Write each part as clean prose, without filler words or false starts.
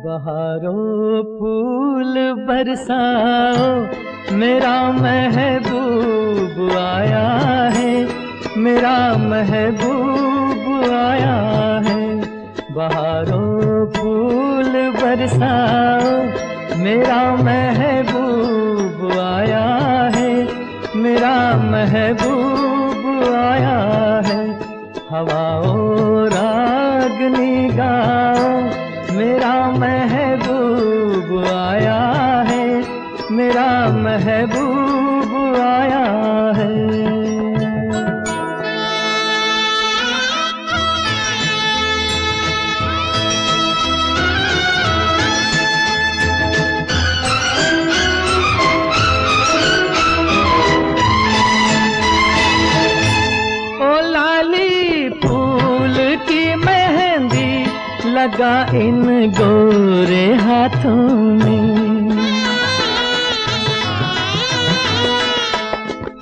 बहारों फूल बरसाओ, मेरा महबूब आया है, मेरा महबूब आया है। बहारों फूल बरसाओ, मेरा महबूब आया है, मेरा महबूब आया है। हवाओं रागनी गाओ, मेरा महबूब आया है, मेरा महबूब आया है। ओ लाली फूल की मेहंदी लगा इन गोरे हाथों में,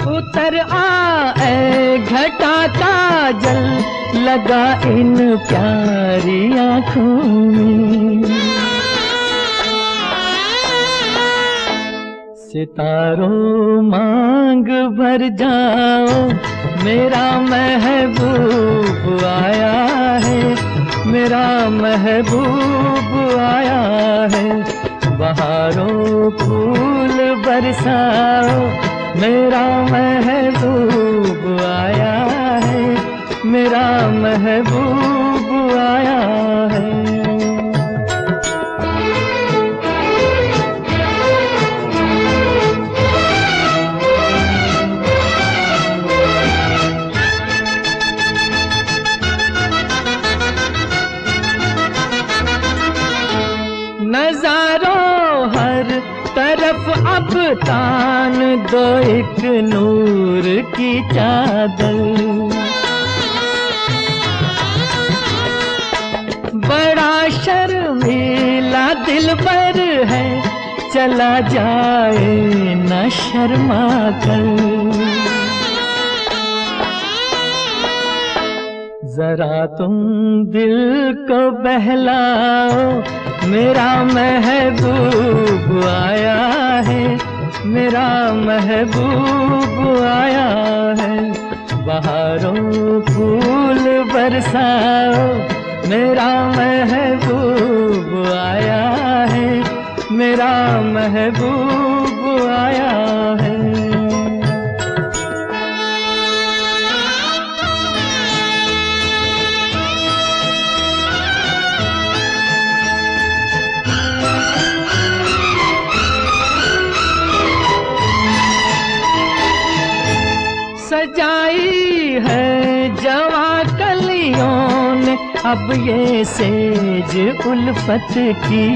उतर आए घटा काजल लगा इन प्यारी आँखों में। सितारों मांग भर जाओ, मेरा महबूब आया है, मेरा महबूब आया है। बहारों फूल बरसाओ, मेरा महबूब आया है, मेरा महबूब आया है। नजारों हर तरफ अब तान दो एक नूर की चादर, बड़ा शर्मीला दिलबर है, चला जाए न शर्मा कर। जरा तुम दिल को बहलाओ, मेरा महबूब आया है, मेरा महबूब आया है। बहारों फूल बरसाओ, मेरा महबूब आया है, मेरा महबूब आया है। सजाई है जवा कलियों ने अब ये सेज उल्फत की,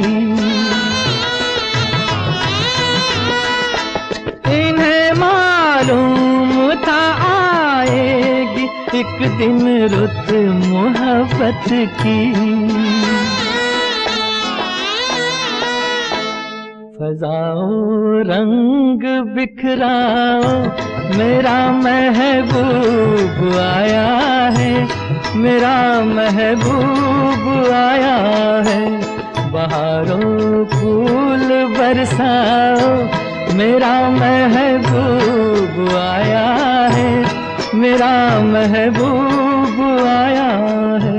इन्हें मालूम था आएगी एक दिन रुत मोहब्बत की। फजाओं रंग बिखराओ, मेरा महबूब आया है, मेरा महबूब आया है। बहारों फूल बरसाओ, मेरा महबूब आया है, मेरा महबूब आया है।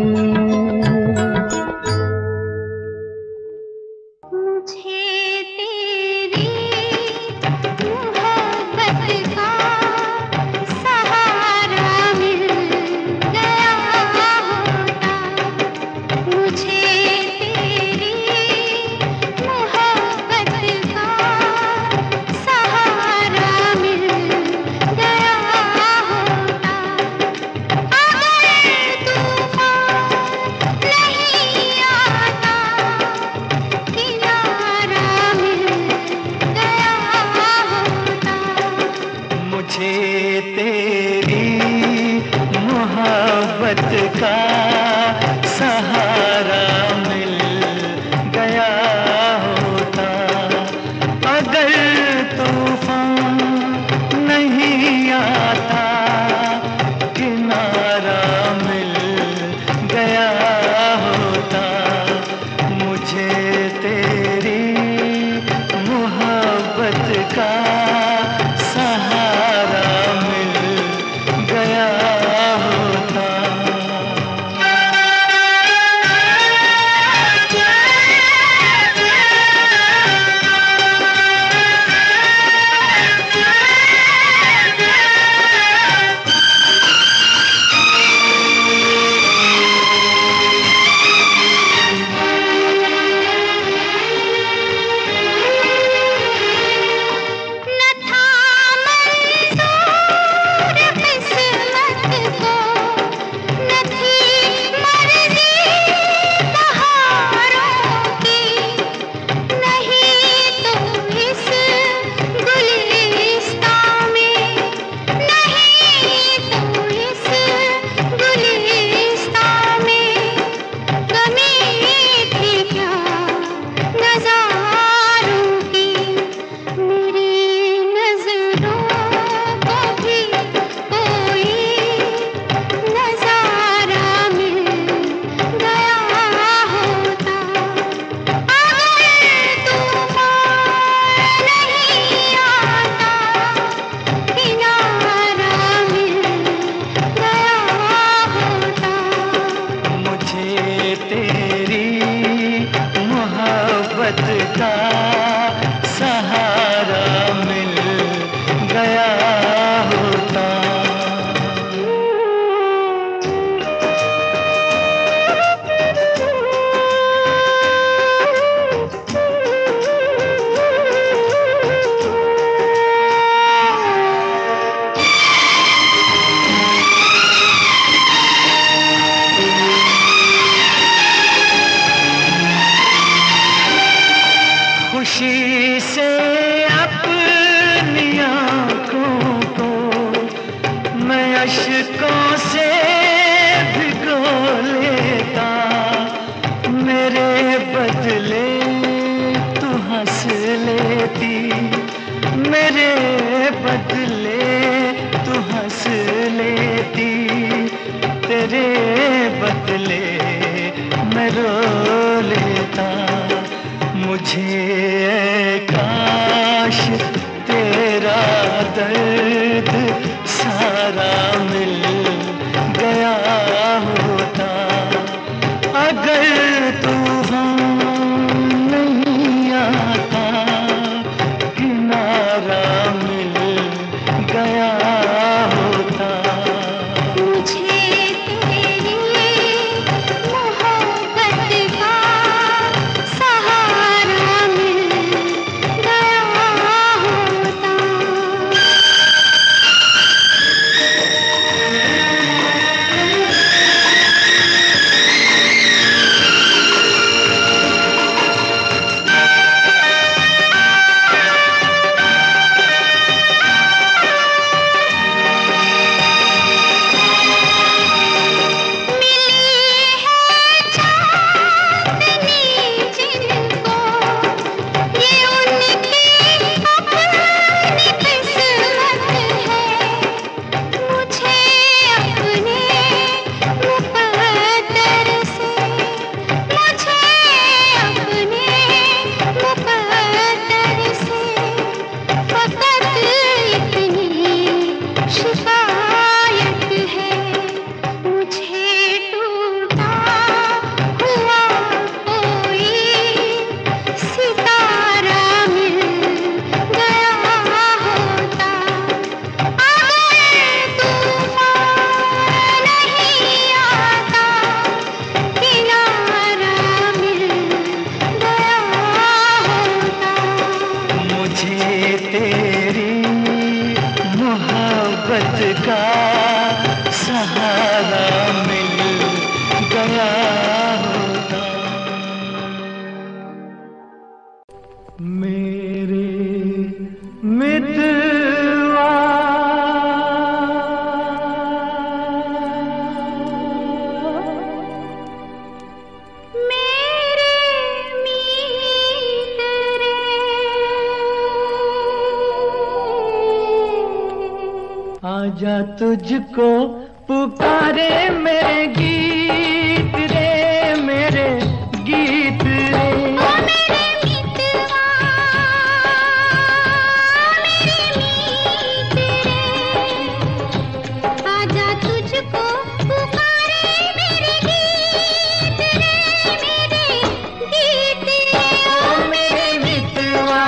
अगर का सहारा मिल गया होता। खुशी से अपनी आँखों को मैं अश्कों से भिगो लेता, मेरे बदले तू हंस लेती, मेरे बदले तू हंस लेती, तेरे बदले मैं रो लेता। मुझे काश तेरा दर्द सारा मिल गया होता। अगर तूफान नहीं आता, किनारा मिल गया होता। मुझे तेरी मोहब्बत का सहारा मिल गया होता। का सहारा मिल गया होता। मेरे मितवा आजा तुझको पुकारे मेरे गीत रे, मेरे गीत रे। ओ मेरे मितवा, मेरे मीत रे, आजा तुझको पुकारे मेरे गीत रे, मेरे गीत रे। ओ मेरे मितवा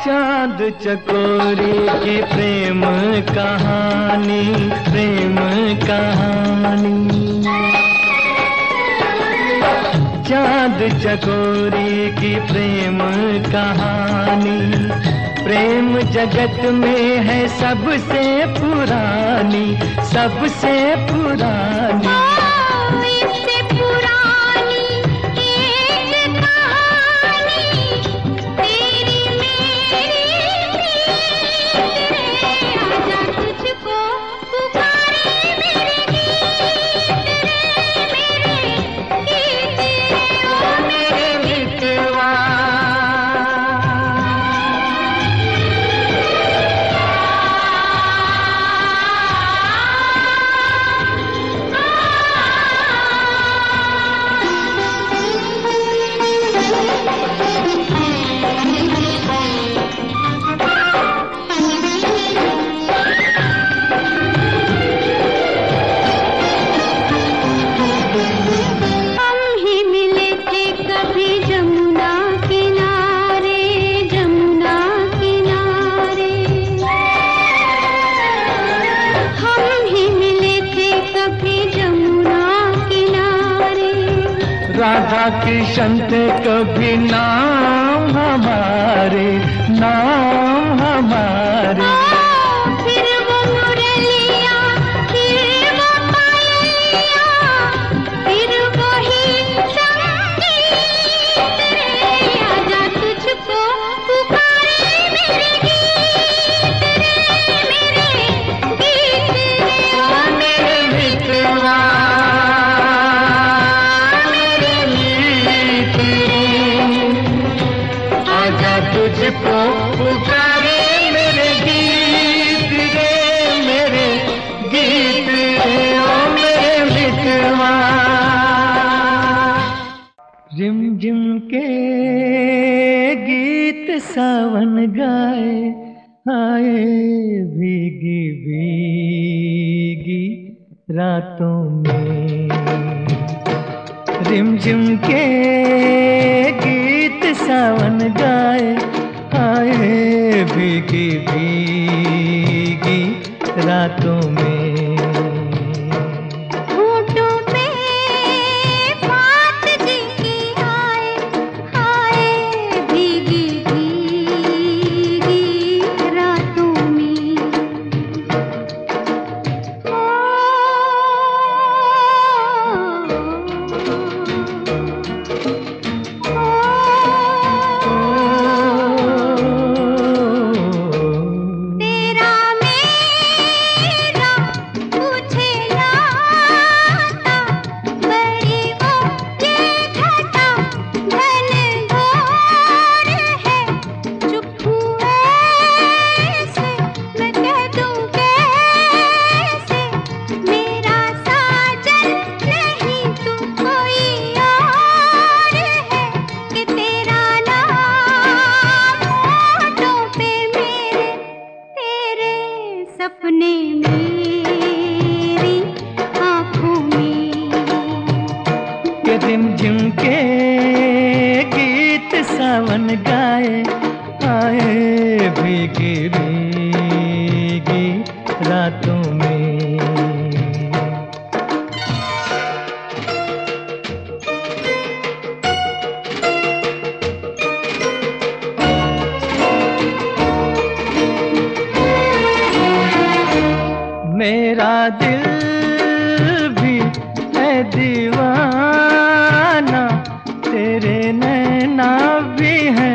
चांद चकोरी की प्रेम कहानी, प्रेम कहानी। चांद चकोरी की प्रेम कहानी, प्रेम जगत में है सबसे पुरानी, सबसे पुरानी। इससे पुरानी एक कहानी तेरी मेरी प्रीत रे, आजा तुझको पुकारे मेरे गीत रे, मेरे गीत रे। ओ मेरे मितवा राधा कृष्ण थे कभी नाम हमारे, नाम हमारे। फिर वो मुरलिया, फिर वो पायलिया, फिर वही संगीत रे। आजा तुझको पुकारे मेरे गीत रे, मेरे गीत रे। ओ मेरे मित्रवा, मेरे मीत रे, आजा तुझको पुकारे मेरे गीत रे, मेरे गीत रे, ओ मेरे मित्रवा। रिमझिम के गीत सावन गाए, आए भीगी भीगी रातों में। रिमझिम के गीत सावन गाए, आए भीगी भीगी रातों में। होठों पे बात जिनकी आए, आए भीगी भीगी रातों में। तेरा मेरा मुझे लाता, बड़ी वो ये घटा घनघोर है। चुप हूँ ऐसे, मैं कह दूँ कैसे, मेरा साजन नहीं तू कोई और है। कि तेरा नाम होठों पे मेरे, तेरे सपने मेरी आँखों में। के रिमझिम के गीत सावन गाए, आए भीगी भीगी रातों में। मेरा दिल भी है दीवाना, तेरे नैना भी है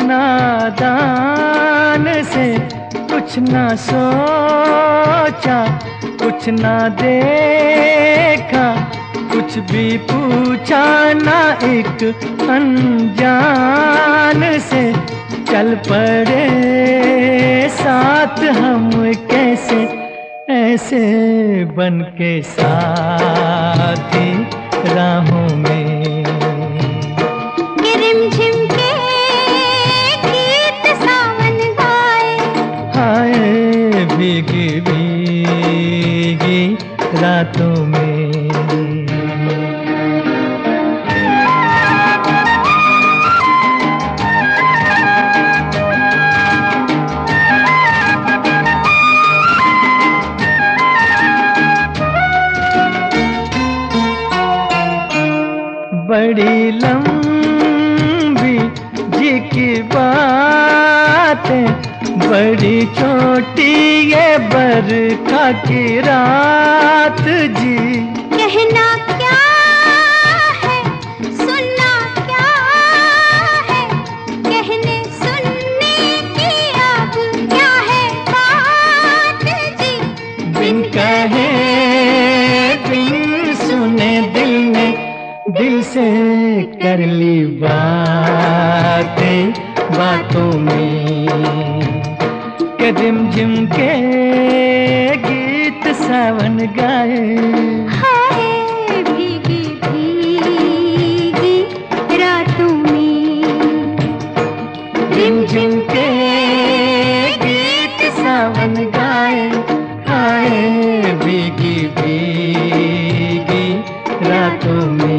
नादान से। कुछ ना सोचा, कुछ ना देखा, कुछ भी पूछा ना एक अनजान से। चल पड़े साथ हम कैसे, ऐसे बन के साथी राहों में। कि रिमझिम के गीत सावन गाए, आए भीगी भीगी रातों में। बड़ी लंबी जी की बातें, बड़ी छोटी ये बरखा की रात जी। कहना क्या है, सुनना क्या है, कहने सुनने की अब क्या है बात जी। बिन कहे बिन सुने दिल ने, दिल से कर ली बातें बातों में। के रिमझिम के गीत सावन गाए, हाय भीगी भीगी रातों में। रिमझिम के गीत सावन गाए, आए भीगी भीगी रातों में।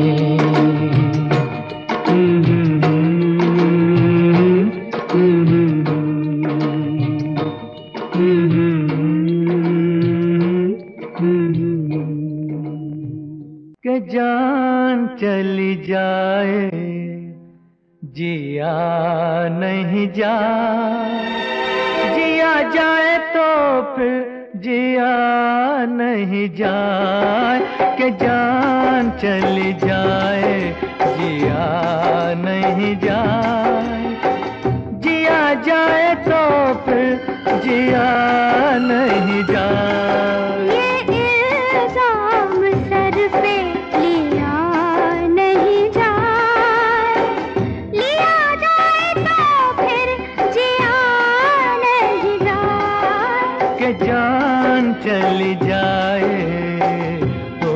के जान चली जा जिया नहीं जा, जिया जाए तो फिर जिया नहीं जाए, कि जान चली जाए जिया नहीं जाए, जिया जाए तो फिर जिया नहीं जाए। ये इल्जाम सर पे लिया नहीं जाए, लिया जाए तो फिर जिया नहीं जाए, कि जान चली जाए तो।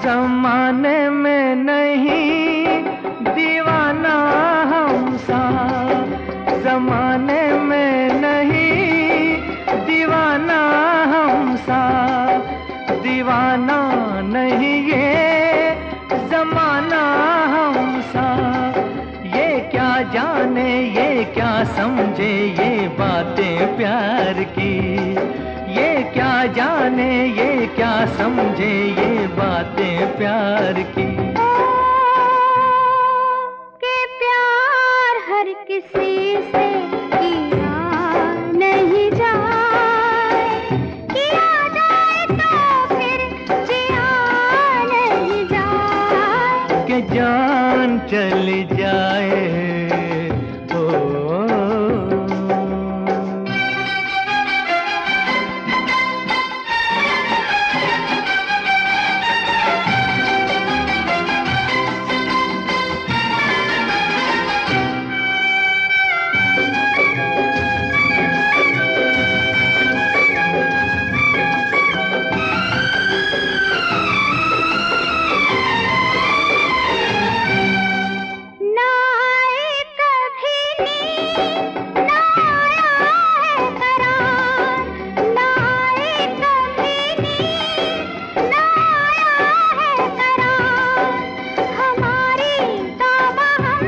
जमाने में नहीं दीवाना हम सा, जमाने में नहीं दीवाना हम सा, दीवाना नहीं ये जमाना हम सा, ये क्या जाने ये क्या समझे ये बातें प्यार की, ये क्या जाने ये क्या समझे ये बातें प्यार की। कि प्यार हर किसी से किया नहीं जाए, किया जाए तो फिर जिया नहीं जाए, कि जान चली जाए ओ। ना आए कभी नींद, ना आया है करार, ना आए कभी नींद, ना आया है करार, हमारी तौबा हम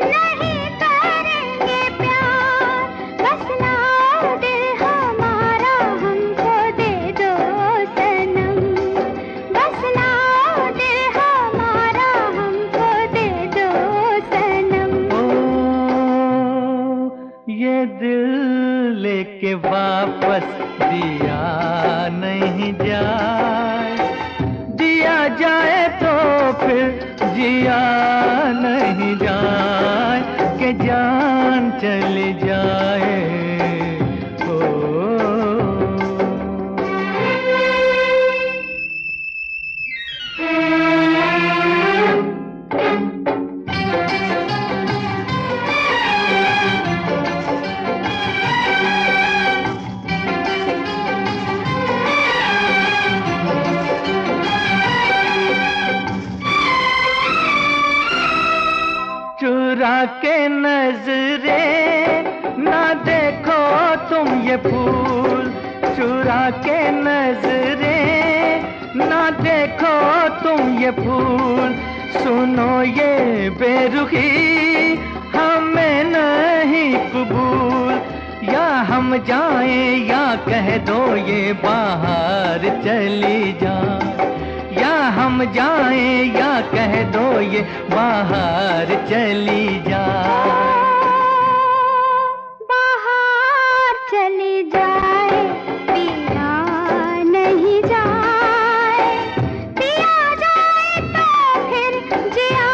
नहीं करेंगे प्यार, बस लाओ दिल हमारा हमको दे दो सनम, बस लाओ दिल हमारा हमको दे दो सनम। ओ, ये दिल लेके वापस दिया नहीं जाए, दिया जाए तो फिर जिया नहीं जाए, कि जान चली जाए ओ। चुरा के नजरे ना देखो तुम ये फूल, चुरा के नजरे ना देखो तुम ये फूल, सुनो ये बेरुखी हमें नहीं कबूल, या हम जाएं या कह दो ये बाहर चली जाए, या हम जाएं या कह दो ये बाहर चली जाए। बाहर चली जाए पिया नहीं जाए, पिया जाए तो फिर जिया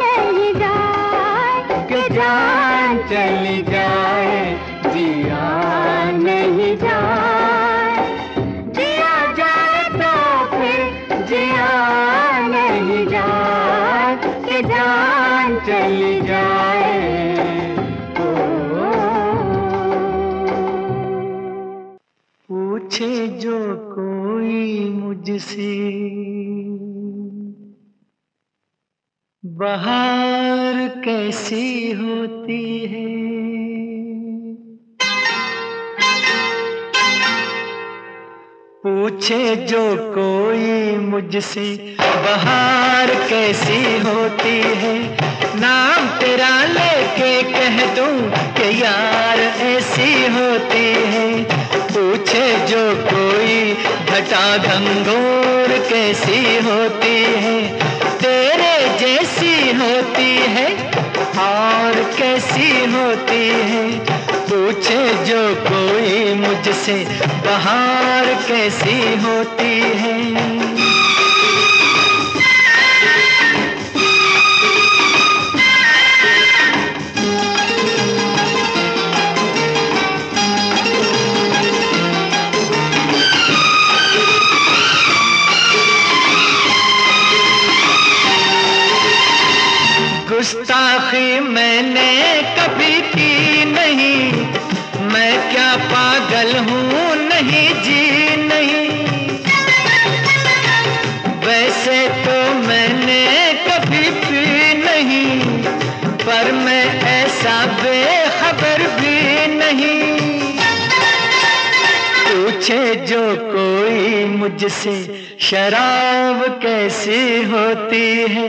नहीं जाए, कि जान चली जाए जिया नहीं जाए, जिया जाए तो फिर जिया नहीं जाए, कि जान चली जाए ओ। पूछे जो कोई मुझसे बहार कैसी होती है, पूछे जो कोई मुझसे बहार कैसी होती है, नाम तेरा लेके कह दूं कि यार ऐसी होती है। पूछे जो कोई घटा घंघोर कैसी होती है, तेरे जैसी होती है और कैसी होती है। पूछे जो कोई मुझसे बहार कैसी होती है। गुस्ताखी मैंने कभी की नहीं, मैं क्या पागल हूँ नहीं जी नहीं। वैसे तो मैंने कभी पी नहीं, पर मैं ऐसा बेखबर भी नहीं। पूछे जो कोई मुझसे शराब कैसी होती है,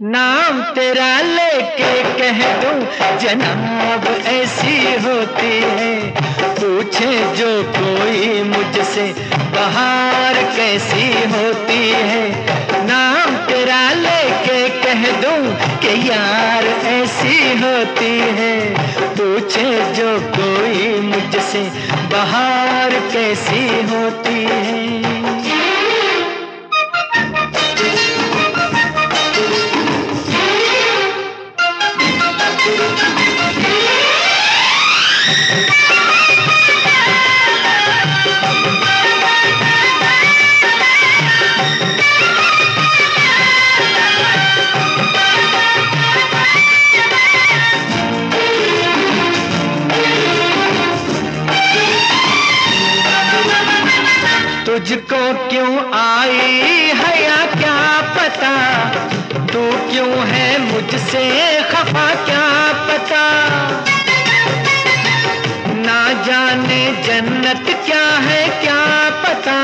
नाम तेरा लेके कह दूं जनाब ऐसी होती है। पूछे जो कोई मुझसे बहार कैसी होती है, नाम तेरा लेके कह दूं कि यार ऐसी होती है। पूछे जो कोई मुझसे बहार कैसी होती है। तुझको क्यों आई है या क्या पता, तू क्यों है मुझसे खफा क्या पता। ना जाने जन्नत क्या है क्या पता,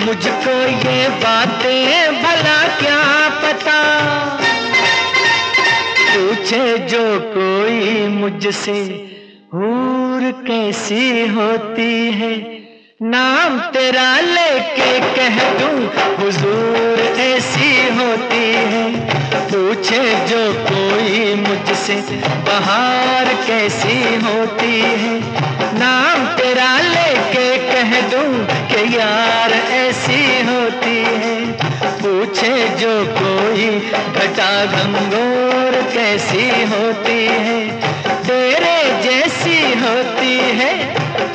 मुझको ये बातें भला क्या पता। पूछे जो कोई मुझसे हूर कैसी होती है, नाम तेरा लेके कह दूं हुजूर ऐसी होती है। पूछे जो कोई मुझसे बहार कैसी होती है, नाम तेरा लेके कह दूं कि यार ऐसी होती है। पूछे जो कोई घटा घंघोर कैसी होती है, तेरे जैसी होती है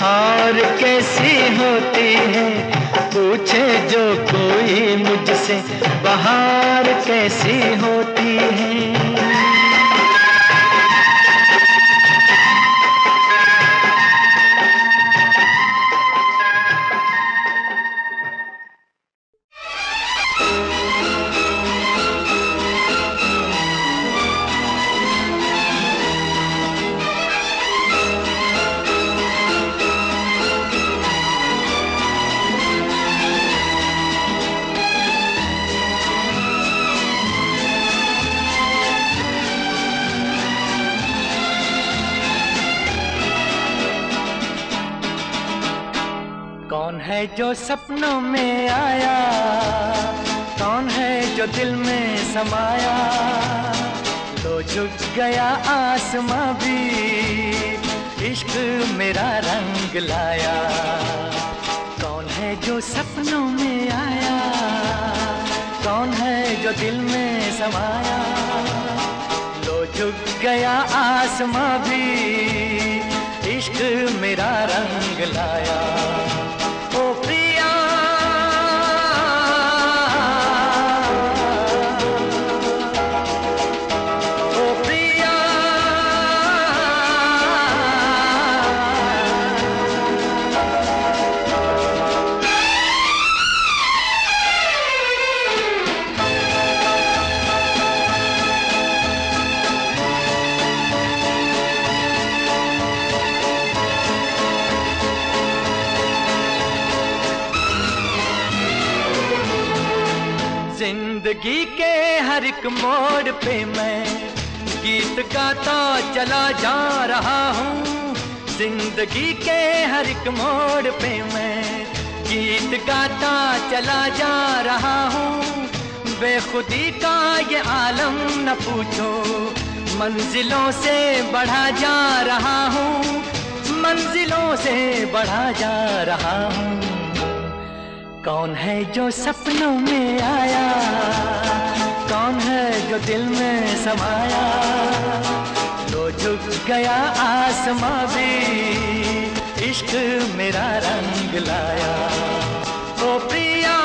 और कैसी होती है। पूछे जो कोई मुझसे बहार कैसी होती है। कौन है जो सपनों में आया, कौन है जो दिल में समाया। लो झुक गया आसमां भी, इश्क मेरा रंग लाया। कौन है जो सपनों में आया, कौन है जो दिल में समाया। लो झुक गया आसमां भी, इश्क मेरा रंग लाया। ओ प्रिया ओ प्रिया जिंदगी के हर एक मोड़ पे मैं गीत गाता चला जा रहा हूँ। जिंदगी के हर एक मोड़ पे मैं गीत गाता चला जा रहा हूँ। बेखुदी का ये आलम न पूछो, मंजिलों से बढ़ा जा रहा हूँ, मंजिलों से बढ़ा जा रहा हूँ। कौन है जो सपनों में आया, कौन है जो दिल में समाया, तो झुक गया आसमां भी इश्क मेरा रंग लाया। ओ प्रिया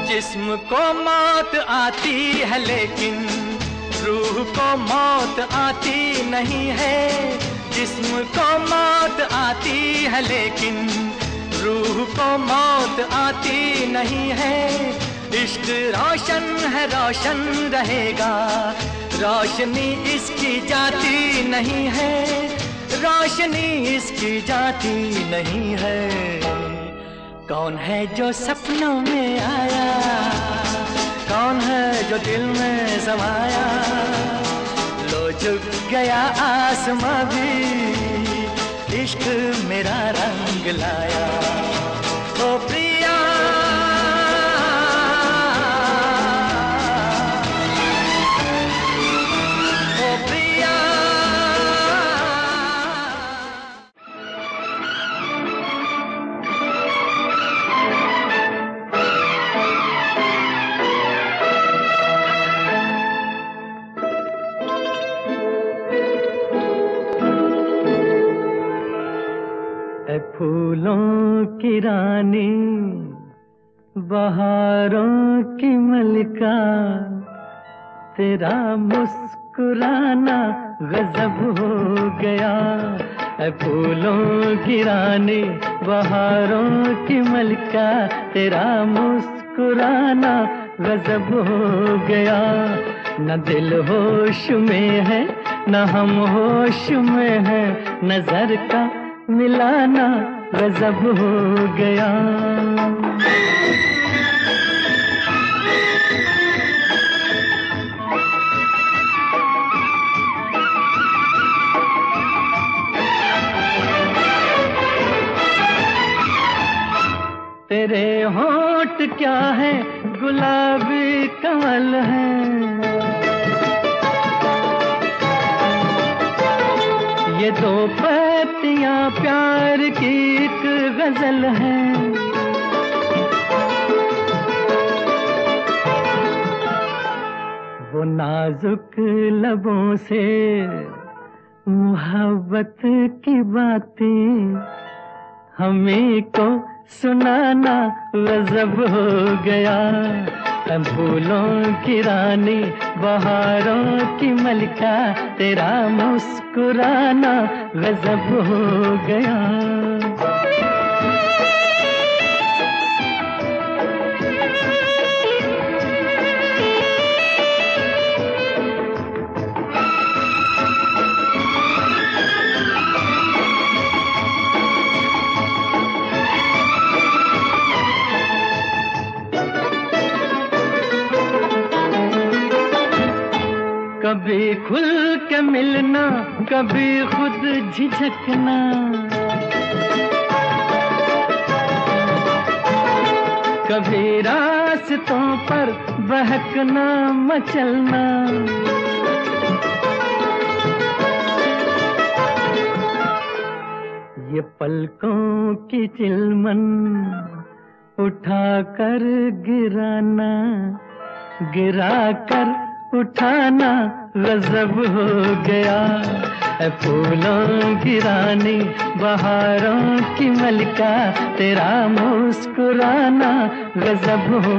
जिस्म को मौत आती है लेकिन रूह को मौत आती नहीं है। जिस्म को मौत आती है लेकिन रूह को मौत आती नहीं है। इश्क रोशन है रोशन रहेगा, रोशनी इसकी जाती नहीं है, रोशनी इसकी जाती नहीं है। कौन है जो सपनों में आया, कौन है जो दिल में समाया, लो झुक गया आसमां भी इश्क मेरा रंग लाया। ओ प्रिया ओ प्रिया फूलों की रानी, बहारों की मलिका, तेरा मुस्कुराना गजब हो गया। फूलों की रानी, बहारों की मलिका, तेरा मुस्कुराना गजब हो गया। न दिल होश में है न हम होश में है, नजर का मिलाना गजब हो गया। तेरे होंठ क्या है, गुलाबी कमल है, ये दो पत्तियां प्यार की एक गजल है। वो नाजुक लबों से मोहब्बत की बातें हमें को सुनाना गजब हो गया। फूलों की रानी, बहारों की मलिका, तेरा मुस्कुराना गजब हो गया। कभी खुल के मिलना, कभी खुद झिझकना, कभी रास्तों पर बहकना मचलना। ये पलकों की चिलमन उठा कर गिराना, गिरा कर उठाना गजब हो गया। ऐ फूलों की रानी बहारों की मलिका, तेरा मुस्कुराना गजब हो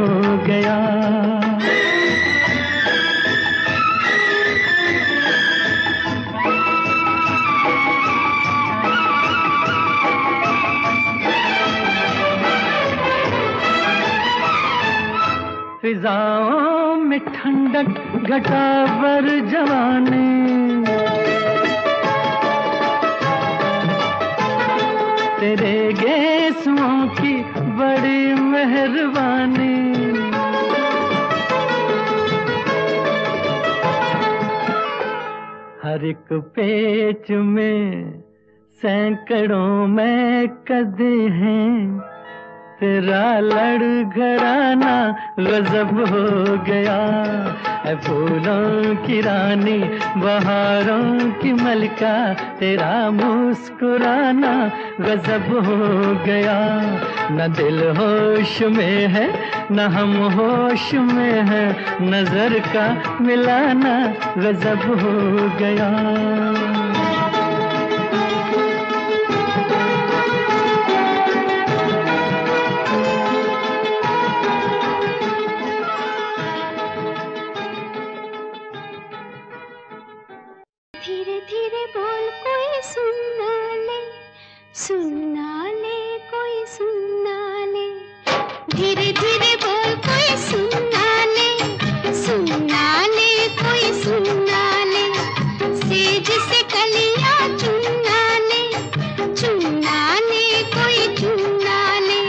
गया। फिजाओं में ठंडक घटा बर जवानी, तेरे गेसुओं की बड़ी मेहरबानी। हर एक पेच में सैकड़ों में कदे हैं, तेरा लड़घड़ाना गजब हो गया। ऐ फूलों की रानी बहारों की मलिका, तेरा मुस्कुराना गजब हो गया। न दिल होश में है न हम होश में है, नजर का मिलाना गजब हो गया। धीरे धीरे बोल कोई सुनना ले, सुनना ले कोई सुनना ले। धीरे धीरे बोल कोई सुनना ले, सुनना ले कोई सुनना ले। सेज से कलियां चुनना ले, चुनना ले कोई चुनना ले।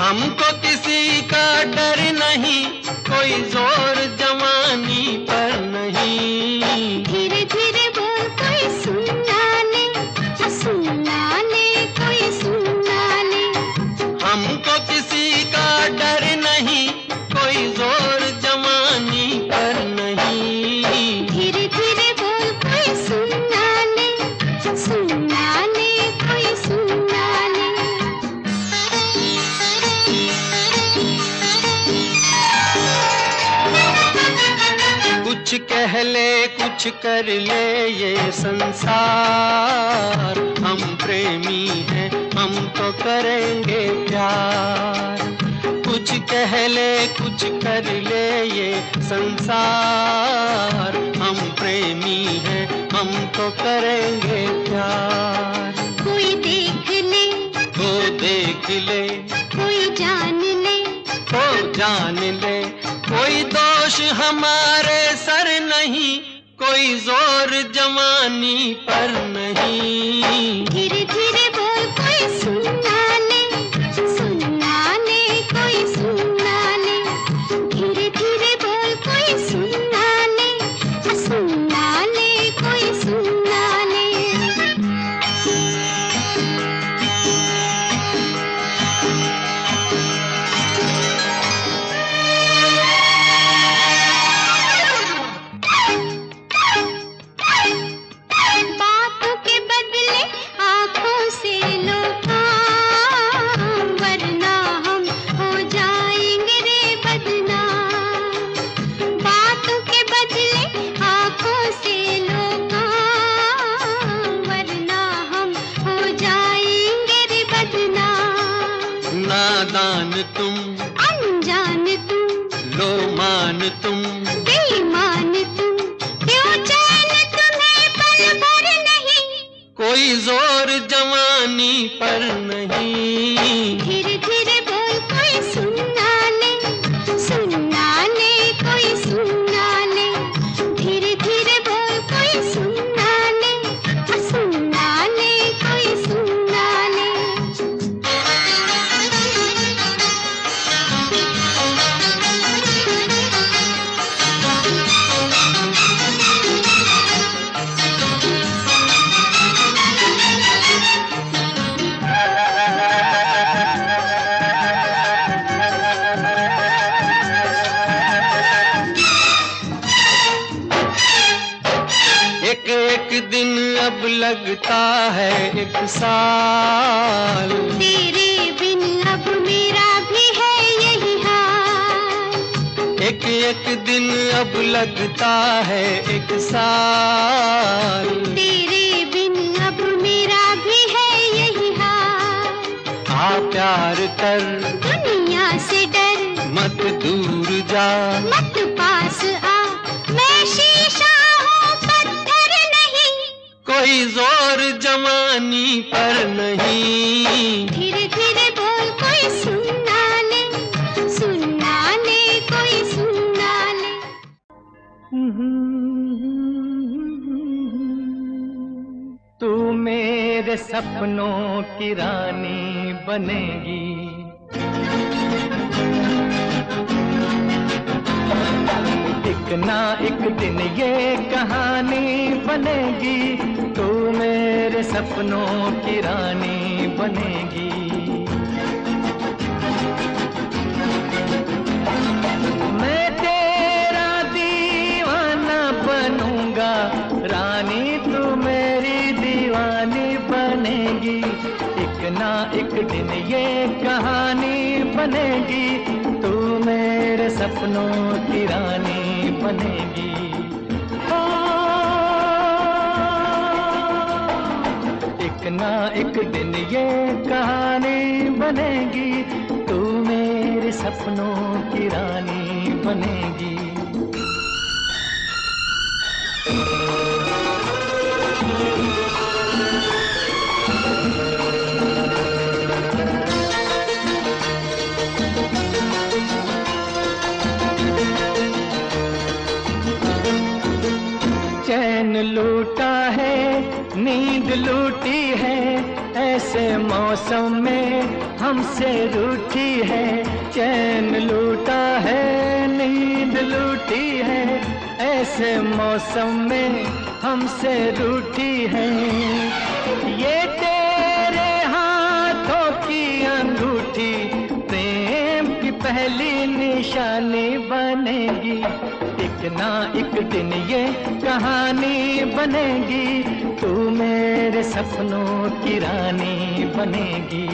हमको किसी का डर नहीं, कोई जोर जवानी पर नहीं। धीरे धीरे बोल कोई सुनना ले, सुनना ले कोई सुनना ले। हमको किसी का डर नहीं, कोई जोर जवानी पर नहीं। धीरे धीरे बोल कोई सुनना ले, सुनना ले कोई सुनना ले। कुछ कह ले कुछ कर ले ये संसार, हम प्रेमी हैं हम तो करेंगे प्यार। कुछ कह ले कुछ कर ले ये संसार, हम प्रेमी हैं हम तो करेंगे प्यार। कोई देख ले वो देख ले, कोई जान ले, वो जान ले। कोई दोष हमारे सर नहीं, कोई जोर जवानी पर नहीं। धीरे धीरे बोल कोई सुनना ले, सुनना ले कोई सुनना ले। धीरे धीरे बोल कोई सुनना ले, सुनना ले कोई सुनना ले। बातों के बदले आँखों से लो काम, वरना हम हो जाएंगे रे बदनाम। बातों के बदले आँखों से लो काम, वरना हम हो जाएंगे रे बदनाम। नादान तुम, अनजान तुम, लो मान तुम, बेईमान तुम, क्यों चैन तुम्हें पल भर नहीं। कोई जोर जवानी पर नहीं। धीरे धीरे बोल कोई सुनना ले, सुनना ले कोई सुनना ले। धीरे धीरे बोल कोई सुनना ले, सुनना ले कोई सुनना ले। एक एक दिन अब लगता है एक साल, तेरे बिन अब मेरा भी है यही हाल। एक एक दिन अब लगता है एक साल। तेरे प्यार कर, दुनिया से डर, मत दूर जा, मत पास आ, मैं शीशा हूँ पत्थर नहीं, कोई जोर जवानी पर नहीं। धीरे धीरे बोल कोई सुनना ले, सुनना ले कोई सुनना ले। तू मेरे सपनों की रानी बनेगी, एक ना एक दिन ये कहानी बनेगी, तू मेरे सपनों की रानी बनेगी। मैं तेरा दीवाना बनूंगा, रानी तू मेरी दीवानी बनेगी, एक ना एक दिन ये कहानी बनेगी, तू मेरे सपनों की रानी बनेगी। एक ना एक दिन ये कहानी बनेगी, तू मेरे सपनों की रानी बनेगी। चैन लूटा है, नींद लूटी है, ऐसे मौसम में हमसे रूठी है। चैन लूटा है, नींद लूटी है, ऐसे मौसम में हमसे रूठी है। ये तेरे हाथों की अंगूठी प्रेम की पहली निशानी बनेगी, एक ना एक दिन ये कहानी बनेगी, तू मेरे सपनों की रानी बनेगी।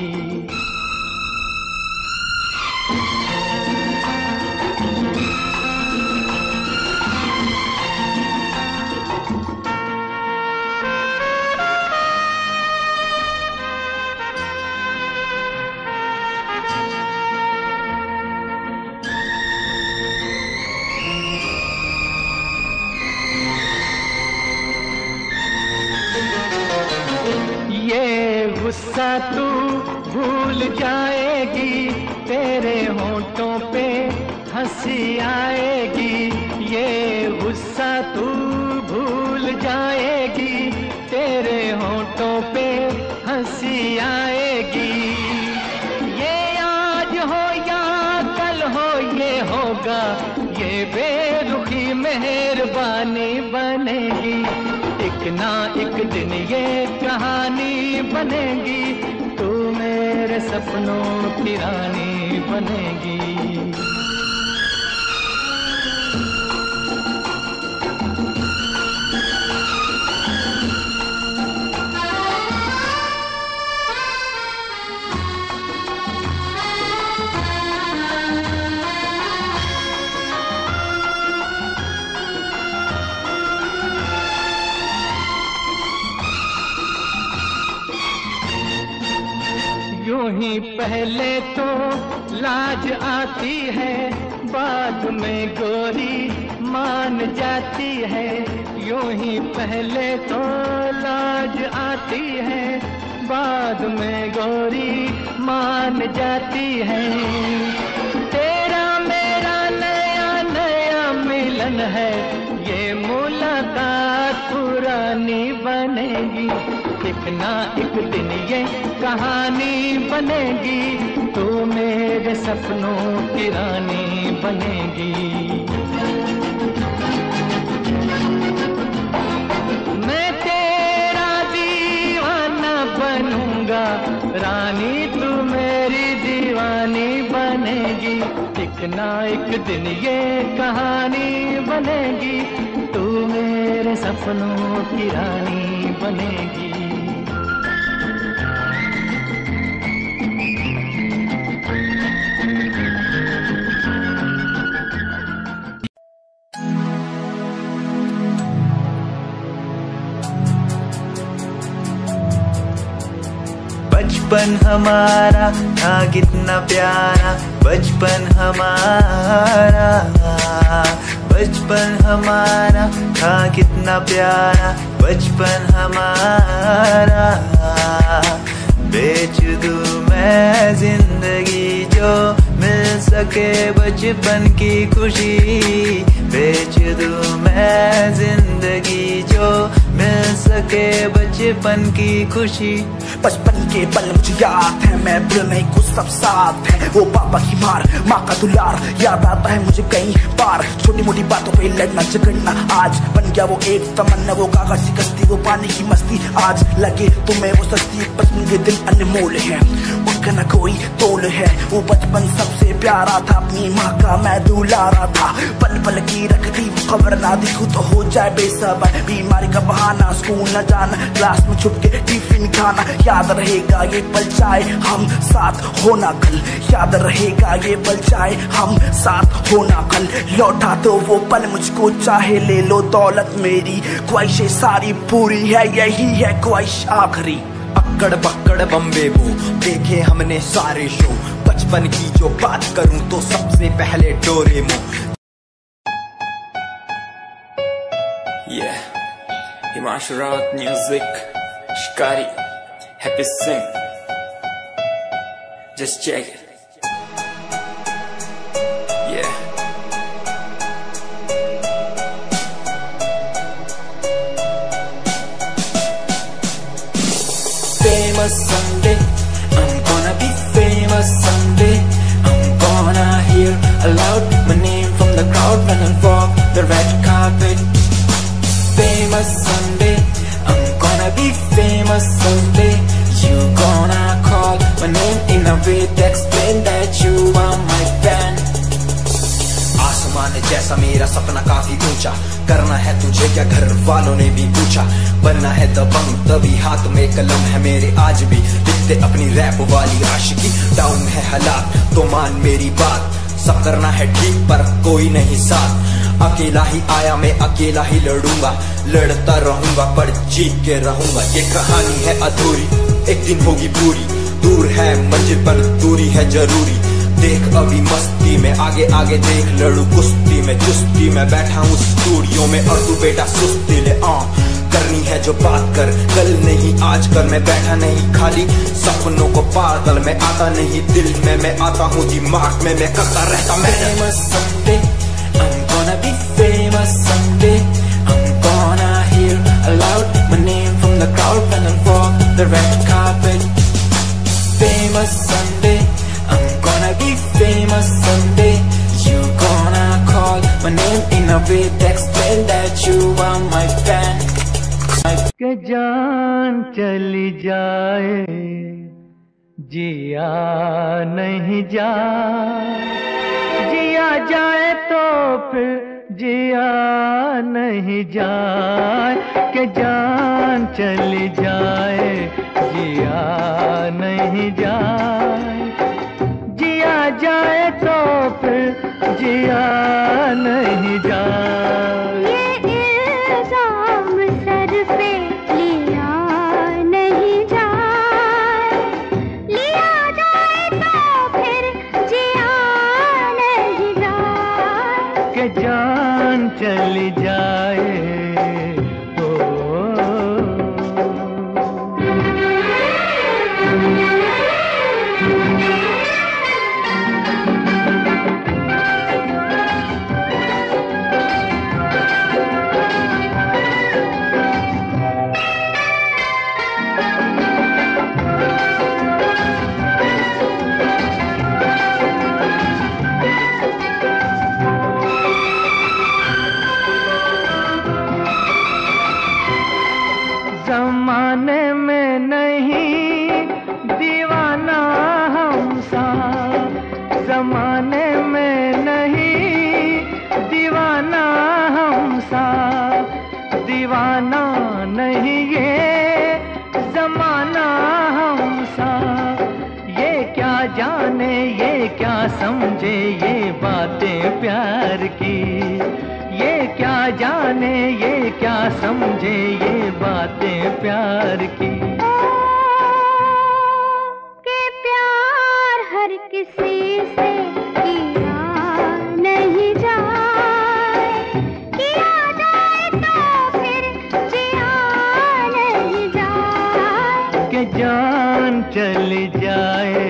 गुस्सा तू भूल जाएगी, तेरे होंठों पे हंसी आएगी। ये गुस्सा तू भूल जाएगी, तेरे होंठों पे हंसी आएगी। ये आज हो या कल हो ये होगा, ये बेरुखी मेहरबानी बनेगी, एक ना एक दिन ये कहानी बनेगी, तू मेरे सपनों की रानी बनेगी। यूं ही पहले तो लाज आती है, बाद में गोरी मान जाती है। यूं ही पहले तो लाज आती है, बाद में गोरी मान जाती है। तेरा मेरा नया नया मिलन है, ये मुलाकात पुरानी बनेगी, एक ना एक दिन ये कहानी बनेगी, तू मेरे सपनों की रानी बनेगी। मैं तेरा दीवाना बनूंगा, रानी तू मेरी दीवानी बनेगी, एक ना एक दिन ये कहानी बनेगी, तू मेरे सपनों की रानी बनेगी। बचपन हमारा था कितना प्यारा, बचपन हमारा, बचपन हमारा था कितना प्यारा, बचपन हमारा। बेच दूं मैं जिंदगी जो मिल सके बचपन की खुशी, बेच दूं मैं जिंदगी जो मिल सके बचपन की खुशी। बचपन के पल मुझे याद है, मैं भूल नहीं कुछ सब साथ है। वो पापा की मार, माँ का दुलार याद आता है मुझे कई बार। छोटी मोटी बातों पे लड़ना झगड़ना आज बन गया वो एक तमन्ना, वो कागज की कश्ती, वो पानी की मस्ती। आज लगे तुम्हें वो सस्ती, बचपन के दिन अनमोल है, उनका न कोई तोल है। वो बचपन सबसे प्यारा था, अपनी माँ का मैं दुलारा था। पल पल की रखती खबर ना दिखूं तो हो जाए बेसबर, बीमारी का बहाना, स्कूल न जाना, क्लास में छुप के टिफिन खाना। याद रहेगा ये पल चाहे हम साथ होना कल, याद रहेगा ये पल चाहे हम साथ होना कल। लौटा तो वो पल मुझको चाहे ले लो दौलत मेरी, ख्वाहिशें सारी पूरी है, यही है ख्वाहिश आखिरी। अक्कड़ बक्कड़ बम्बे वो देखे हमने सारे शो, बचपन की जो बात करूं तो सबसे पहले Doraemon. Himanshu Rawat music, Shikari, Happy Singh. Just check it. Yeah. Famous someday, I'm gonna be famous someday. I'm gonna hear aloud my name from the crowd when I walk the red carpet. Famous someday, I'm gonna be famous someday. You gonna call my name in a way to explain that you are my fan. आसमान जैसा मेरा सपना काफी ऊंचा, करना है तुझे क्या घर वालों ने भी पूछा। बनना है दबंग तभी हाथ में कलम है मेरे, आज भी लिखते अपनी रैप वाली आशिकी। डाउन है हालात तो मान मेरी बात, सब करना है ठीक पर कोई नहीं साथ। अकेला ही आया मैं अकेला ही लड़ूंगा, लड़ता रहूंगा पर जीत के रहूंगा। ये कहानी है अधूरी, एक दिन होगी पूरी। दूर है मंजिल पर दूरी है जरूरी। देख अभी मस्ती में आगे आगे देख, लड़ू कुश्ती में चुस्ती में बैठा हूँ स्टूडियो में और तू बेटा सुस्ती ले। करनी है जो बात कर, कल नहीं आज कर। मैं बैठा नहीं खाली सपनों को पागल, मैं आता नहीं दिल में, मैं आता हूँ दिमाग में, मैं करता रहता मैं। I'm gonna be famous someday. I'm gonna hear aloud my name from the crowd when I walk the red carpet. Famous someday, I'm gonna be famous someday. You gonna call my name in a way to explain that you are my fan. कि जान चली जाए जिया नहीं जाए, जिया जाए तो फिर जिया नहीं जाए। कि जान चली जाए जिया नहीं जाए, जिया जाए तो फिर जिया नहीं जाए। ये इल्जाम सर पे लिया नहीं जाए, लिया जाए तो फिर जिया नहीं जाए। कि जान चली जाए जमाने में नहीं दीवाना हम सा, जमाने में नहीं दीवाना हम सा, दीवाना नहीं ये जमाना हम सा। ये क्या जाने ये क्या समझे ये बातें प्यार की, ये क्या जाने ये क्या समझे ये बातें प्यार की। किसी से किया नहीं जाए, किया जाए तो फिर जिया नहीं जाए, कि जान चली जाए।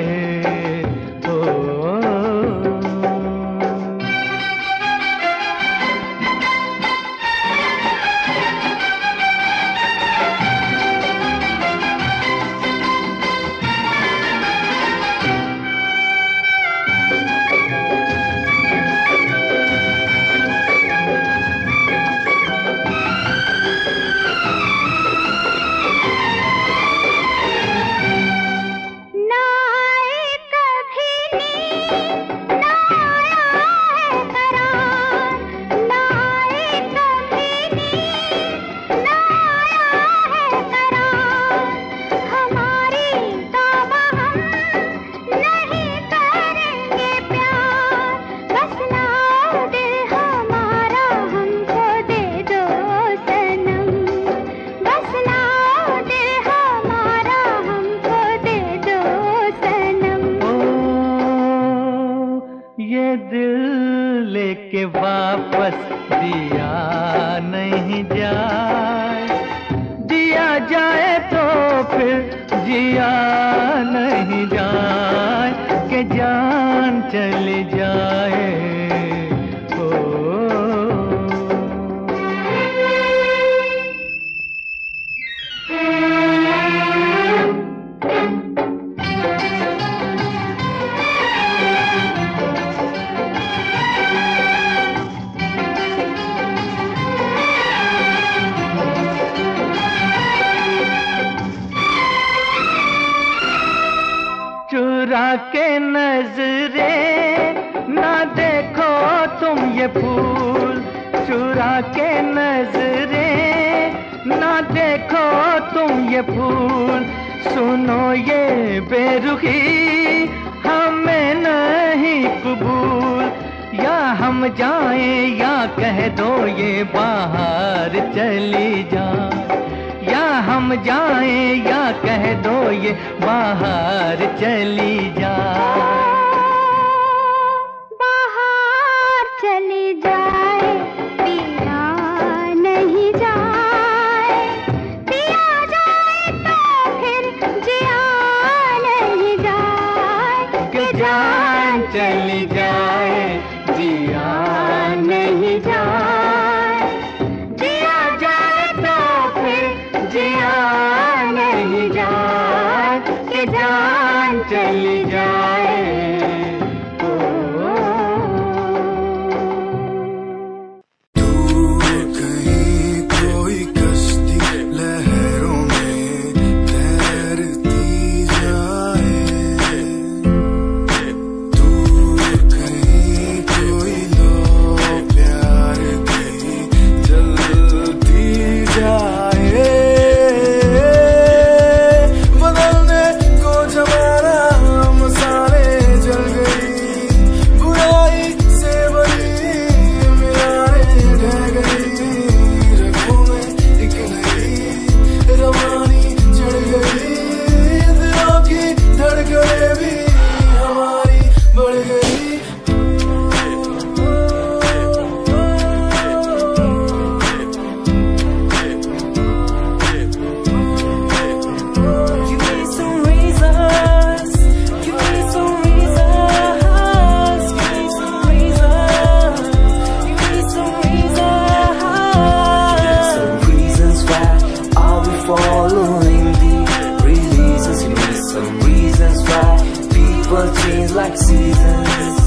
वापस दिया नहीं जाए, दिया जाए तो फिर जिया नहीं जाए, कि जान चली जाए। चुरा के नजरे ना देखो तुम ये फूल, चुरा के नजरे ना देखो तुम ये फूल, सुनो ये बेरुखी हमें नहीं कबूल, या हम जाएं या कह दो ये बाहर चली जाए, या हम जाएं या कह दो ये बाहर चली जाए। बाहर चली जाए, पिया नहीं जाए, पिया जाए तो फिर जिया नहीं जाए, कि जान चली जाए, जिया नहीं जाए, जिया जाए तो फिर जिया नहीं जाए, कि जान चली जाए। Like seasons,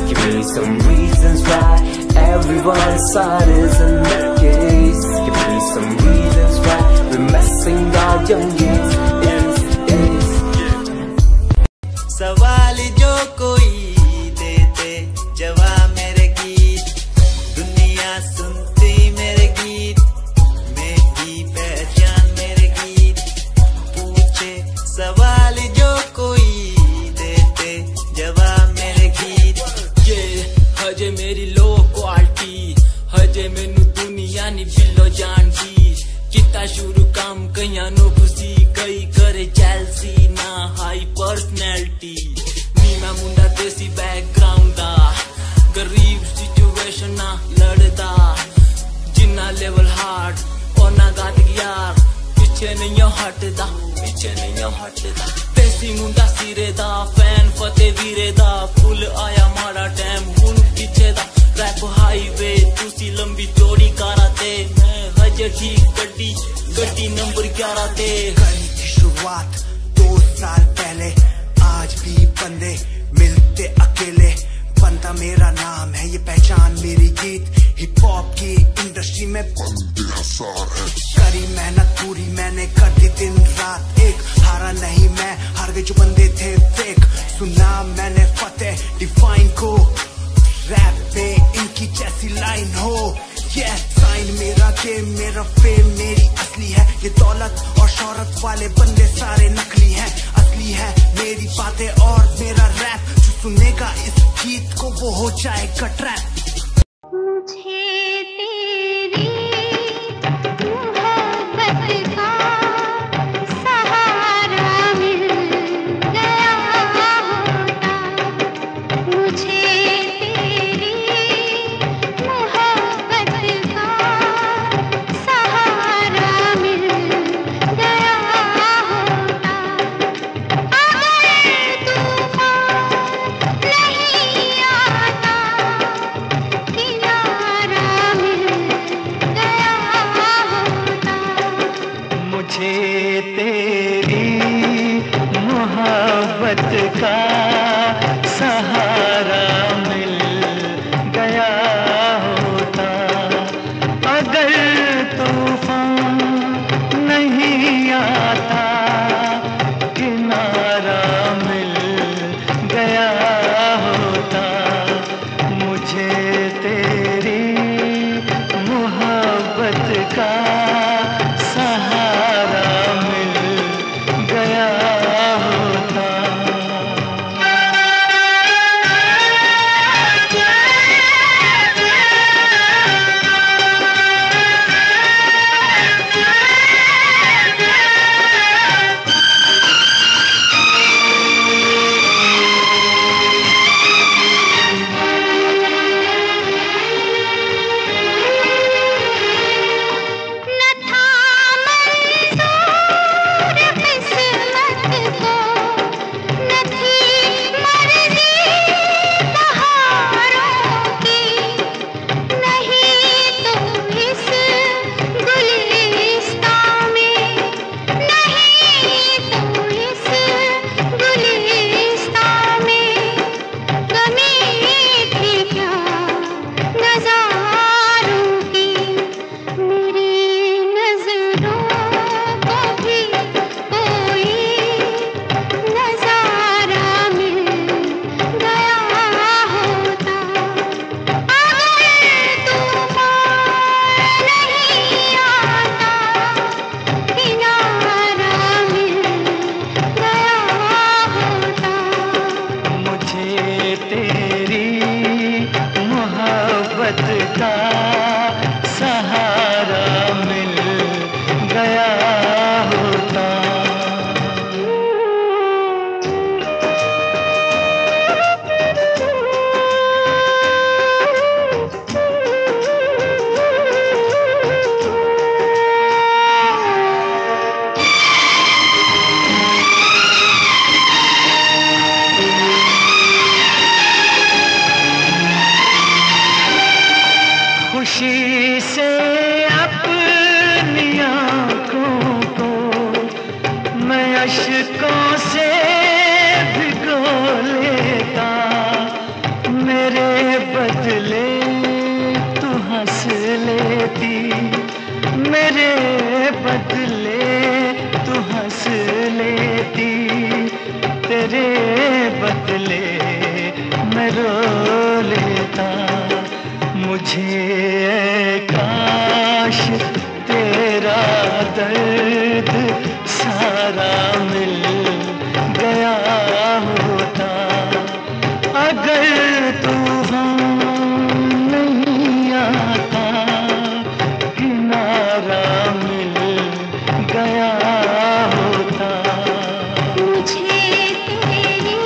give me some reasons why everyone's side is in the case. Give me some reasons why we're messing our young years. सवाल जो कोई देते जवाब मेरे गीत, दुनिया सुनती मेरे गीत, मेरी पहचान मेरे गीत, पूछे सवाल जो कोई जवाब मेरे गीत। ये हजे मेरी लो क्वालिटी, हजे मैनू दुनिया नी बिल्लो जान दी, किता शुरू काम कईयां नो खुशी, कई करे जेलसी ना हाई पर्सनैलिटी, नी मैं मुंडा देसी बैकग्राउंड दा गरीब सिचुएशन ना लड़दा जिन्ना लेवल हार्ड और ना गाद यार पीछे नहीं हटदा देसी मुंडा सिरे दा फैन फतेह वीरे दा फुल आया माड़ा टाइम हुन पीछे दा रैप हाईवे तुसी लंबी चौड़ी कारा ते मैं हजे ठीक गड्डी नंबर 11 ते कहीं की शुरुआत 2 साल पहले आज भी बंदे मिलते अकेले बनता मेरा नाम है ये पहचान मेरी गीत हिप हॉप की इंडस्ट्री में बंदे हजार है करी मेहनत पूरी मैंने कर दी दिन रात एक हारा नहीं मैं हार गए जो बंदे थे फेक सुना मैंने फतेह डिफाइन को रैप पे इनकी जैसी लाइन हो ये साइन मेरा गेम मेरा फेम मेरी असली है ये दौलत और शोहरत वाले बंदे सारे नकली हैं असली है मेरी बातें और मेरा रैप जो सुनेगा इस गीत को वो हो जाएगा ट्रैप मुझे तेरी मोहब्बत का सहारा मिल गया होता मुझे तेरी मोहब्बत का सहारा मिल गया होता अगर तूफान नहीं आता किनारा मिल गया होता मुझे तेरी मोहब्बत का सहारा मिल गया होता अगर तूफान नहीं आता किनारा मिल गया होता मुझे तेरी मोहब्बत का सहारा मिल गया होता न था मंजूर किस्मत को न थी मर्जी बहारों की नहीं तो इस गुलिस्तां में नहीं तो इस गुलिस्तां में कमी थी क्या नज़ारों की मेरी नज़रों को भी कोई नज़ारा मिल गया होता अगर तूफान नहीं आता किनारा मिल गया होता मुझे तेरी मोहब्बत का सहारा मिल गया होता खुशी से अपनी आँखों को मैं अश्कों से भिगो लेता मेरे बदले तू हंस लेती मेरे बदले तू हंस लेती तेरे बदले मैं रो लेता मुझे काश तेरा दर्द सारा मिल गया होता अगर तूफान नहीं आता किनारा मिल गया होता मुझे तेरी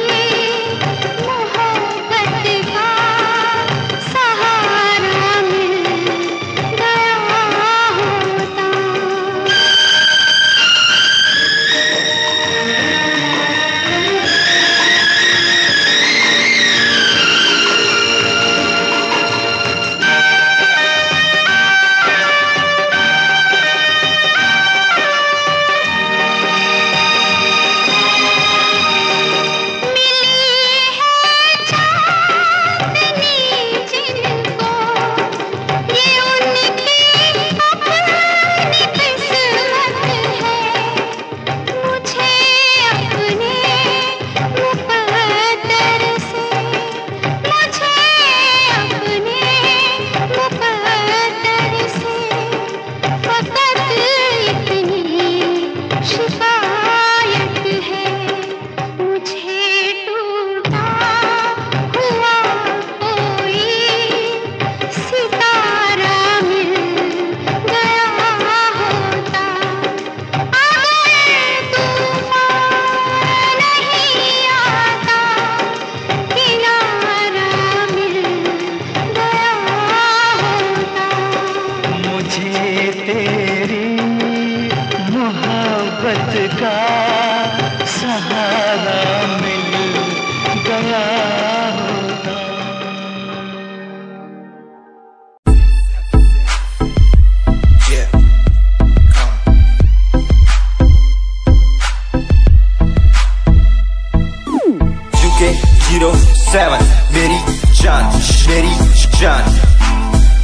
07 मेरी जान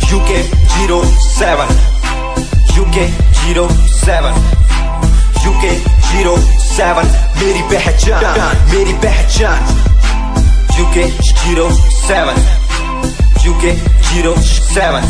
UK 07 UK 07 UK 07 मेरी पहचान UK 07 UK 07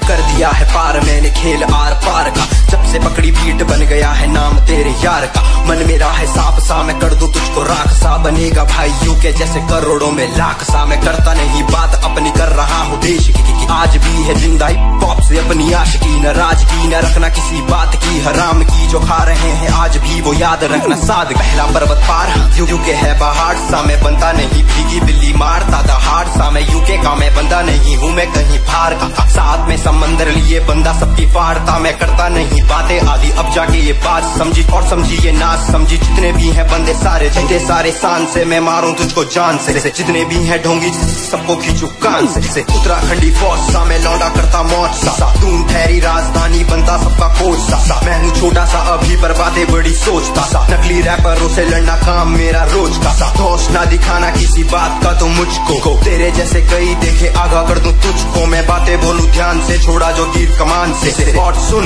कर दिया है पार मैंने खेल आर पार का, जब से पकड़ी बीट बन गया है नाम तेरे यार का। मन मेरा है सांप सा मैं कर दूं तुझको राख सा, बनेगा भाई यूके जैसे करोड़ों में लाख सा। मैं करता नहीं बात अपनी कर रहा हूँ देश की, आज भी है जिंदा पॉप से अपनी आशिकी। नाराजगी न रखना किसी बात की, हराम की जो खा रहे हैं आज भी वो याद रखना। साध पहला पर्वत पार यूके है पहाड़ सा, मैं बनता नहीं भीगी बिल्ली मारता दहाड़ सा। मैं यूके का मैं बंदा नहीं हूँ मैं कहीं बाहर का, साथ में समंदर लिए बंदा सबकी फाड़ता। मैं करता नहीं बातें आदि अब जाके ये बात समझी, और समझी ये नाच समझी। जितने भी हैं बंदे सारे जितने सारे शान से मैं मारूं तुझको जान से, जितने भी हैं ढोंगी सबको खींचू कान से। उत्तराखंडी फौज सा मैं लौंडा करता मौज सा, दून ठहरी राजधानी बनता सबका कोच सा। मैं हूँ छोटा सा अभी पर बातें बड़ी सोचता सा, नकली रैपरों से लड़ना काम मेरा रोज का सा। दोष ना दिखाना किसी बात का तो मुझको, तेरे जैसे कई देखे आगा कर दूं तुझको। मैं बातें बोलूं ध्यान से छोड़ा जो तीर कमान से। और सुन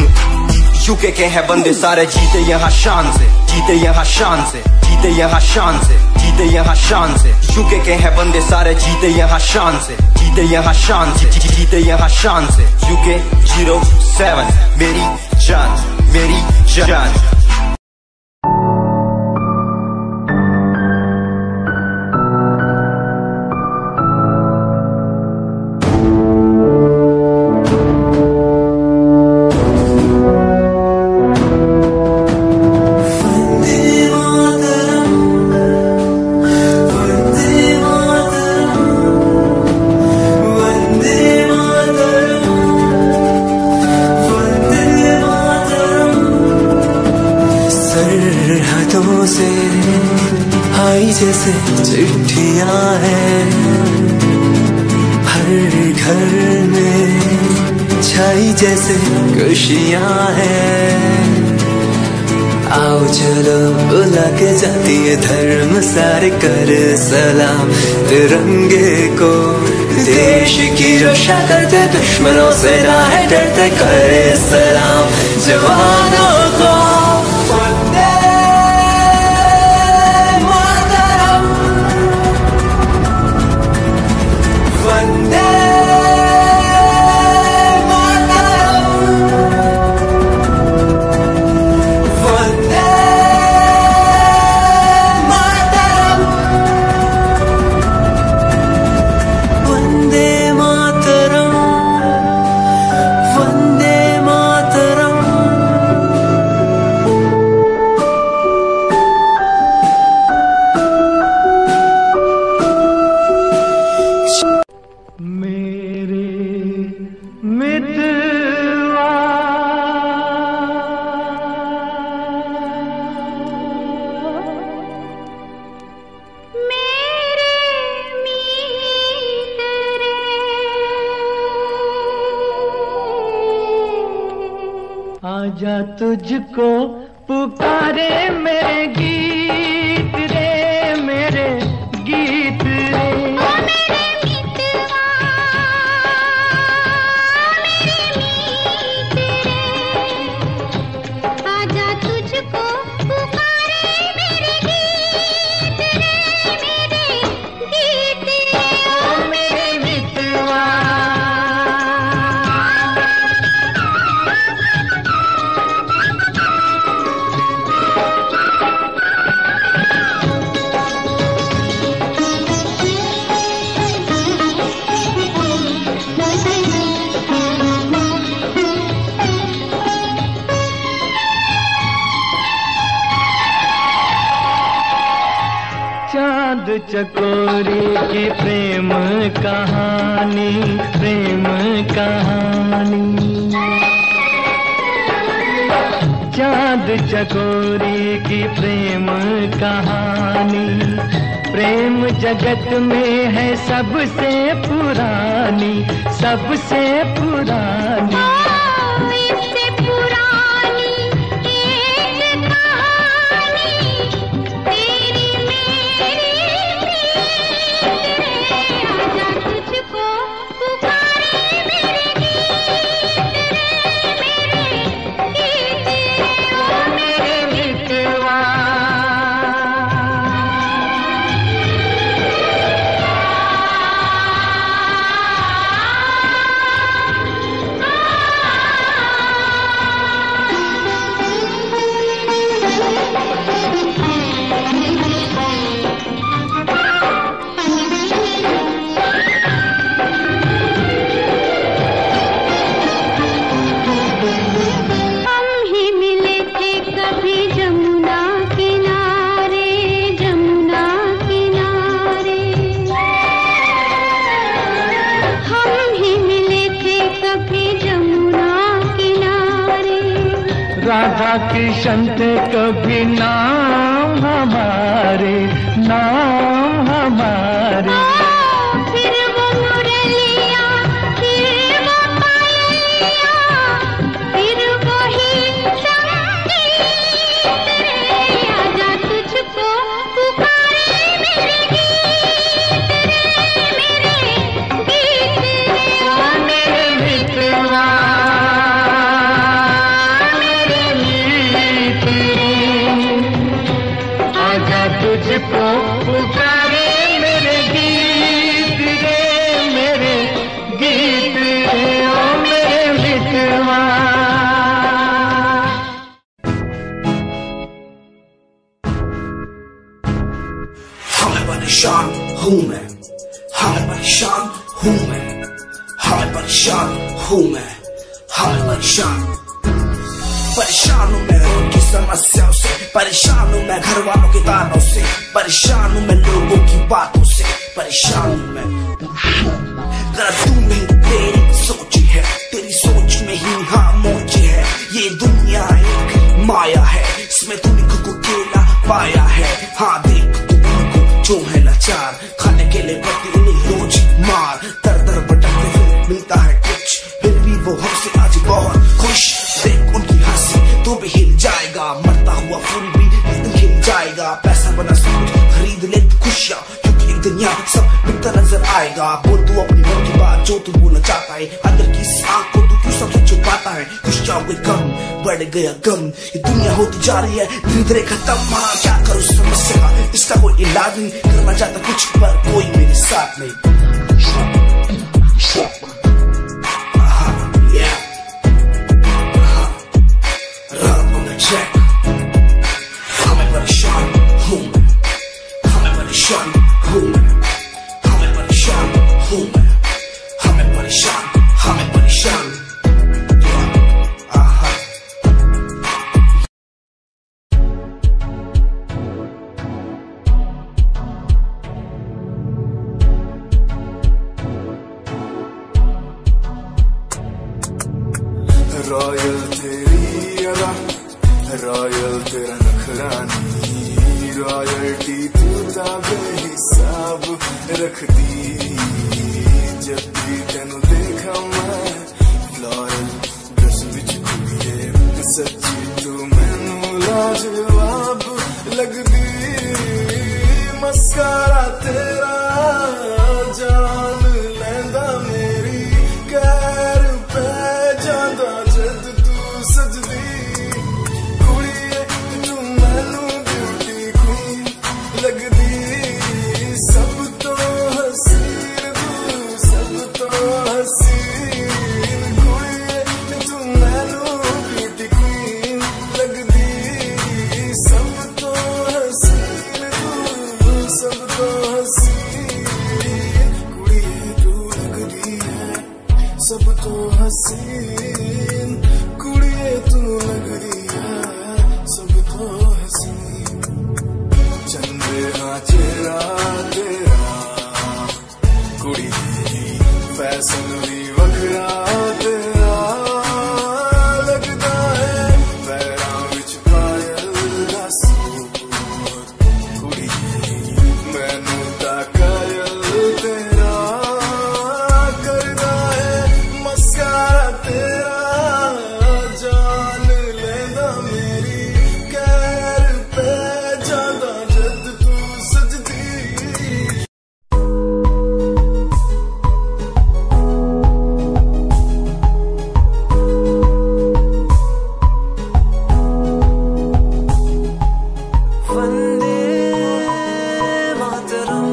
यूके के हैं बंदे सारे जीते यहाँ शान से, जीते यहाँ शान से, जीते यहाँ शान से, जीते यहाँ शान से। यूके के हैं बंदे सारे जीते यहाँ शान से, जीते यहाँ शान से, जीते यहाँ शान से। यूके 07 मेरी जान जैसे चिट्ठियां हैं हर घर में छाई जैसे खुशियां हैं। आओ चलो बुला के जाती है धर्म सारे कर सलाम तिरंगे को। देश की रक्षा करते दुश्मनों से ना है डरते करे सलाम जवानों को। आजा तुझको पुकारे मेरे गीत रे, मेरे गीत रे। ओ मेरे मितवा, मेरे मीत रे, आजा तुझको पुकारे मेरे गीत रे, मेरे गीत रे। ओ मेरे मितवा, चांद चकोरी की प्रेम कहानी, प्रेम कहानी। चांद चकोरी की प्रेम कहानी, प्रेम जगत में है सबसे पुरानी, सबसे पुरानी। इससे पुरानी एक कहानी तेरी मेरी प्रीत रे, राधा कृष्ण थे कभी नाम हमारे, नाम हमारे। फिर वो मुरलिया, फिर वो पायलिया, फिर वही संगीत रे। आजा तुझको पुकारे मेरे गीत रे, मेरे गीत रे। ओ मेरे मित्रवा, मेरे मित्र, आजा तुझको पुकारे मेरे गीत रे, मेरे गीत रे। ओ मेरे मित्रवा। हाँ मैं परेशान हूँ मैं, हाँ मैं परेशान हूँ मैं, हाँ मैं परेशान हूँ मैं, हाँ मैं परेशान। परेशान हूँ मैं रोड की समस्याओं से, परेशान हूँ मैं घर वालों के तानों से, परेशान हूँ मैं लोगों की बातों से, परेशान हूँ मैं। जरा तू नहीं तेरी सोच है, तेरी सोच में ही हाँ मोच है। ये दुनिया एक माया है, इसमें तूने खुद को अकेला पाया है। हाँ देख तू उनको जो है लाचार, खाने के लिए पड़ती उन्हें रोज मार। दर दर भटकते हुए मिलता है कुछ, फिर भी वो हमसे आज बहुत खुश। देख उनकी हंसी तो भी हिल जाएगा, मरता हुआ फूल भी एक दिन खिल जाएगा। पैसा बना सब कुछ खरीद ले खुशियाँ, क्योंकि एक दिन यहाँ सब बिकता नजर आएगा। बोल तू अपनी मन की बात जो तू बोलना चाहता है, अंदर की इस आँख को तू क्यों सबसे छुपाता है। खुशियाँ हुए कम, बढ़ गया गम, ये दुनिया होती जा रही है धीरे धीरे खत्म। हाँ क्या करूँ समस्या का, इसका कोई इलाज नहीं, करना चाहता कुछ पर कोई मेरे साथ नहीं। हाँ मैं परेशान हूँ मैं, हाँ मैं परेशान हूँ मैं, हाँ मैं परेशान हूँ मैं, हाँ मैं परेशान, हाँ मैं परेशान। रॉयल तेरी अदा, रॉयल तेरा नखरानी, रॉयल्टी तू बेहिसाब रख दी। जब भी तेनू देखा मैं फ्लोरल ड्रेस विच कुड़िए, सच्ची तू मैनू लाजवाब लगदी। मस्कारा तेरा जान लैंदा मेरी, कैर पे जांदा जद तू सजदी। कुड़िए तू मैनू ब्यूटी क्वीन लगदी, सब तो हसीन तू, सब तो हसीन। कुड़िए तू मैनू ब्यूटी क्वीन लगदी, सब तो हसीन तू, सब तो हसीन। कुड़िए तू लगदी है सब तो हसीन, कुड़िए तू लगदी है सब तो हसीन। चंदे हाँ चेहरा तेरा, कुड़ी फैशन भी वखरा तेरा लगदा है। पैरां विच पायल दा सूट, कुड़ी मैनू तां कायल तेरा करदा है। मस्कारा तेरा जान लेंदा मेरी, कैर पे जांदा जद तू सजदी। वंदे मातरम,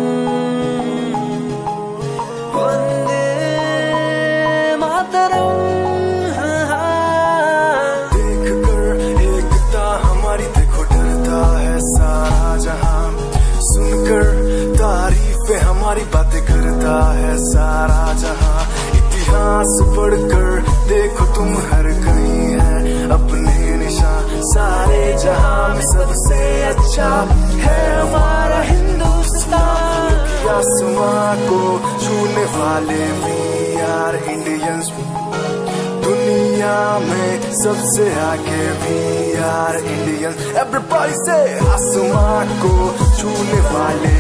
वंदे मातरम। देख कर एकता हमारी देखो डरता है सारा जहां, सुनकर तारीफें हमारी बातें करता है सारा जहां। इतिहास पढ़कर देखो तुम हर कहीं है अपने निशान, सारे जहां में सबसे अच्छा है हमारा हिंदुस्तान। आसमां को छूने वाले भी यार इंडियंस, दुनिया दुनिया में सबसे आगे भी यार इंडियन। एवरीबॉडी से आसमां को छूने वाले